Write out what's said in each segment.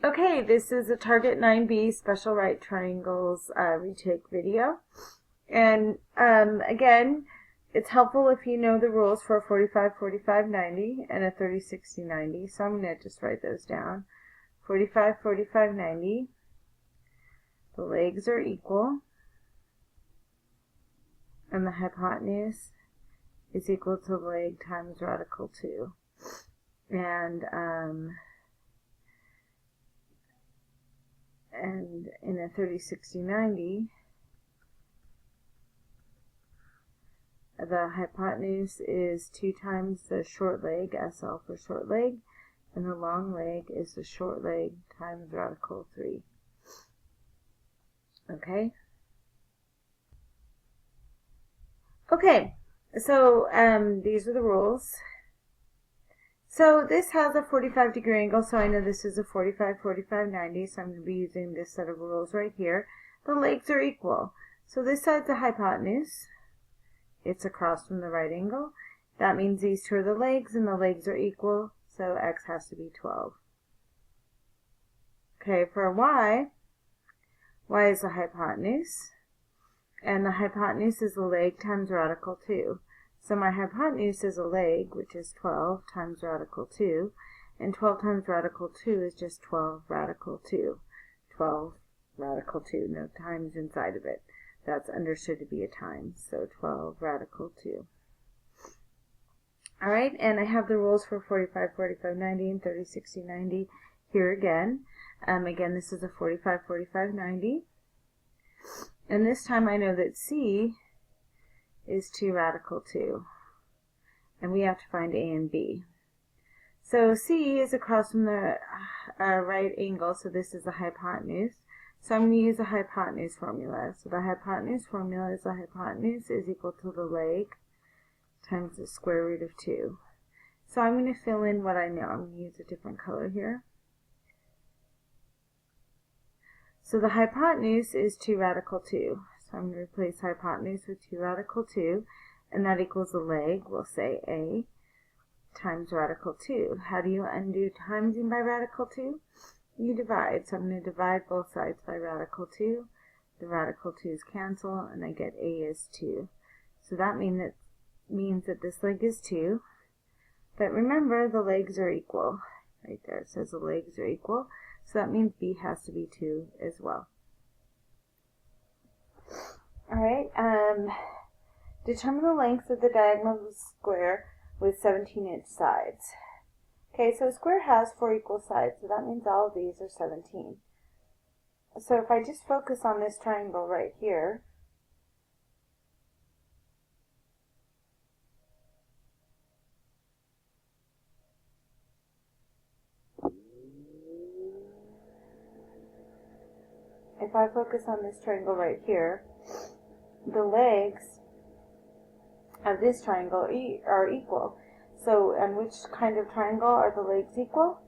Okay, this is a Target 9B Special Right Triangles retake video. And again, it's helpful if you know the rules for a 45, 45, 90 and a 30, 60, 90. So I'm going to just write those down. 45, 45, 90. The legs are equal. And the hypotenuse is equal to leg times radical 2. And in a 30, 60, 90, the hypotenuse is 2 times the short leg, SL for short leg, and the long leg is the short leg times radical 3. Okay? Okay, so these are the rules. So this has a 45-degree angle, so I know this is a 45, 45, 90, so I'm going to be using this set of rules right here. The legs are equal. So this side's the hypotenuse. It's across from the right angle. That means these two are the legs, and the legs are equal, so x has to be 12. Okay, for y is the hypotenuse, and the hypotenuse is the leg times radical 2. So my hypotenuse is a leg, which is 12 times radical 2, and 12 times radical 2 is just 12 radical 2. 12 radical 2, no times inside of it. That's understood to be a times, so 12 radical 2. All right, and I have the rules for 45, 45, 90, and 30, 60, 90 here again. Again, this is a 45, 45, 90. And this time I know that C is 2 radical 2. And we have to find A and B. So C is across from the right angle, so this is the hypotenuse. So I'm going to use the hypotenuse formula. So the hypotenuse formula is the hypotenuse is equal to the leg times the square root of 2. So I'm going to fill in what I know. I'm going to use a different color here. So the hypotenuse is 2 radical 2. So I'm going to replace hypotenuse with 2 radical 2, and that equals the leg, we'll say A, times radical 2. How do you undo timesing by radical 2? You divide. So I'm going to divide both sides by radical 2. The radical 2's cancel, and I get A is 2. So that means that this leg is 2. But remember, the legs are equal. Right there it says the legs are equal. So that means B has to be 2 as well. Alright, determine the length of the diagonal of the square with 17-inch sides. Okay, so a square has 4 equal sides, so that means all of these are 17. So if I just focus on this triangle right here, if I focus on this triangle right here, the legs of this triangle are equal. So, and which kind of triangle are the legs equal?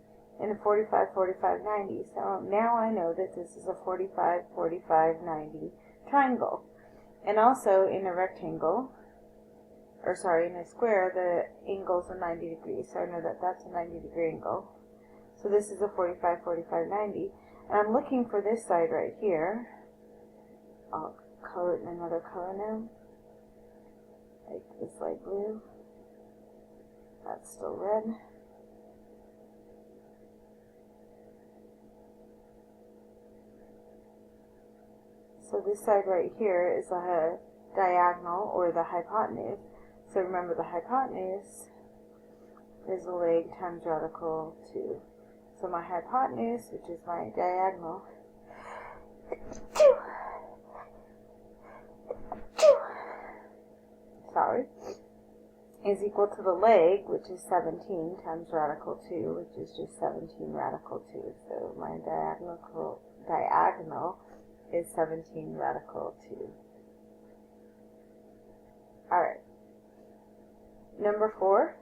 In a 45, 45, 90. So now I know that this is a 45, 45, 90 triangle. And also in a rectangle, or sorry, in a square, the angles are 90 degrees. So I know that that's a 90-degree angle. So this is a 45, 45, 90. And I'm looking for this side right here. I'll color it in another color now. Like this light blue. That's still red. So this side right here is the diagonal, or the hypotenuse. So remember, the hypotenuse is the leg times radical 2. So my hypotenuse, which is my diagonal, is equal to the leg, which is 17 times radical 2, which is just 17 radical 2. So my diagonal is 17 radical 2. Alright. Number 4.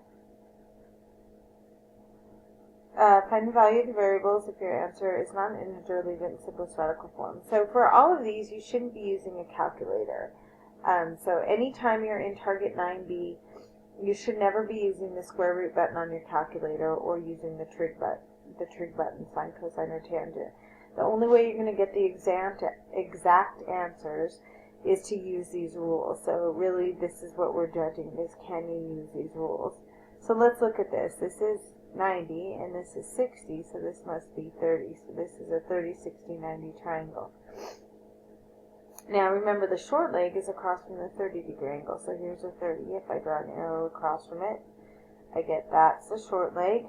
Find the value of the variables if your answer is not an integer, leave it in simplest radical form. So for all of these, you shouldn't be using a calculator. So anytime you're in Target 9B, you should never be using the square root button on your calculator or using the trig the trig button, sine, cosine, or tangent. The only way you're going to get the exact answers is to use these rules. So really, this is what we're judging, is can you use these rules. So let's look at this. This is 90, and this is 60, so this must be 30. So this is a 30, 60, 90 triangle. Now remember, the short leg is across from the 30-degree angle. So here's a 30. If I draw an arrow across from it, I get that's the short leg.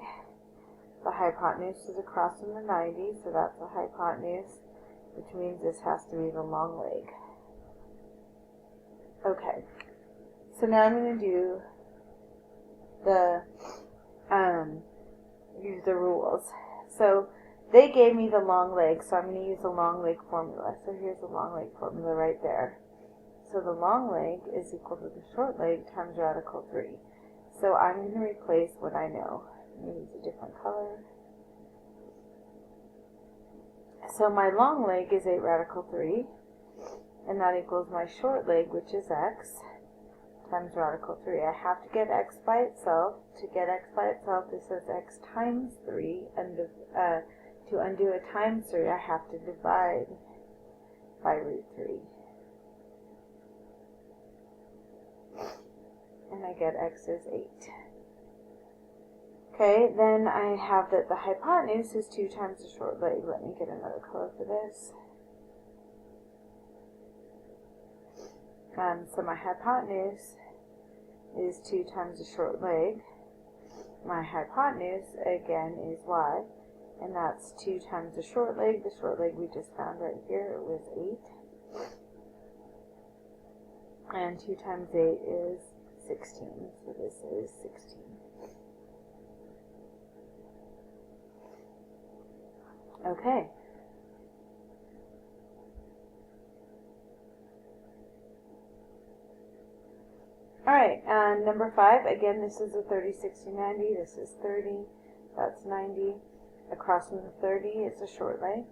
The hypotenuse is across from the 90, so that's the hypotenuse, which means this has to be the long leg. Okay, so now I'm going to do use the rules. So they gave me the long leg, so I'm going to use the long leg formula. So here's the long leg formula right there. So the long leg is equal to the short leg times radical 3. So I'm going to replace what I know. I'm going to use a different color. So my long leg is 8 radical 3, and that equals my short leg, which is x, times radical 3. I have to get x by itself. To get x by itself, this is x times 3, and to undo a times 3, I have to divide by root 3. And I get x is 8. Okay, then I have that the hypotenuse is 2 times the short leg. Let me get another color for this. So my hypotenuse is 2 times the short leg. My hypotenuse, again, is y, and that's 2 times the short leg. The short leg we just found right here, it was 8. And 2 times 8 is 16, so this is 16. Okay. Alright, number 5, again, this is a 30, 60, 90. This is 30, that's 90. Across from the 30 is the short leg.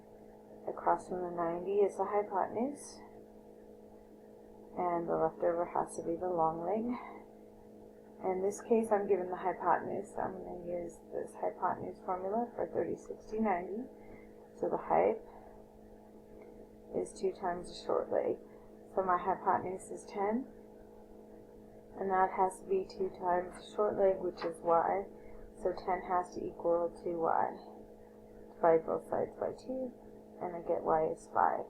Across from the 90 is the hypotenuse. And the leftover has to be the long leg. In this case, I'm given the hypotenuse, so I'm going to use this hypotenuse formula for 30, 60, 90. So the height is 2 times the short leg. So my hypotenuse is 10. And that has to be 2 times the short leg, which is y. So 10 has to equal 2y. Divide both sides by 2, and I get y is 5.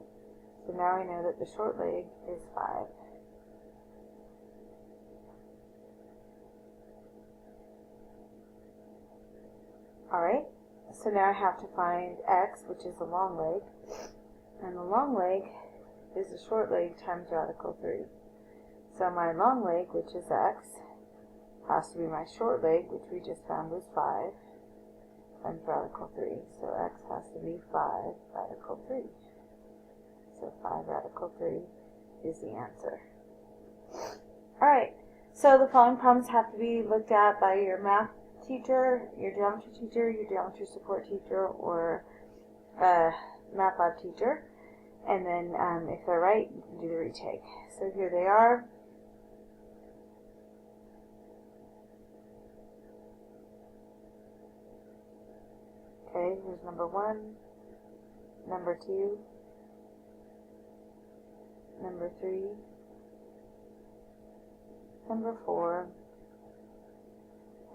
So now I know that the short leg is 5. Alright, so now I have to find x, which is the long leg. And the long leg is the short leg times radical 3. So my long leg, which is x, has to be my short leg, which we just found was 5, times radical 3. So x has to be 5 radical 3. So 5 radical 3 is the answer. Alright, so the following problems have to be looked at by your math teacher, your geometry support teacher, or math lab teacher. And then if they're right, you can do the retake. So here they are. Okay, here's number 1, number 2, number 3, number 4,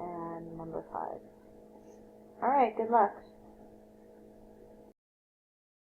and number 5. Alright, good luck.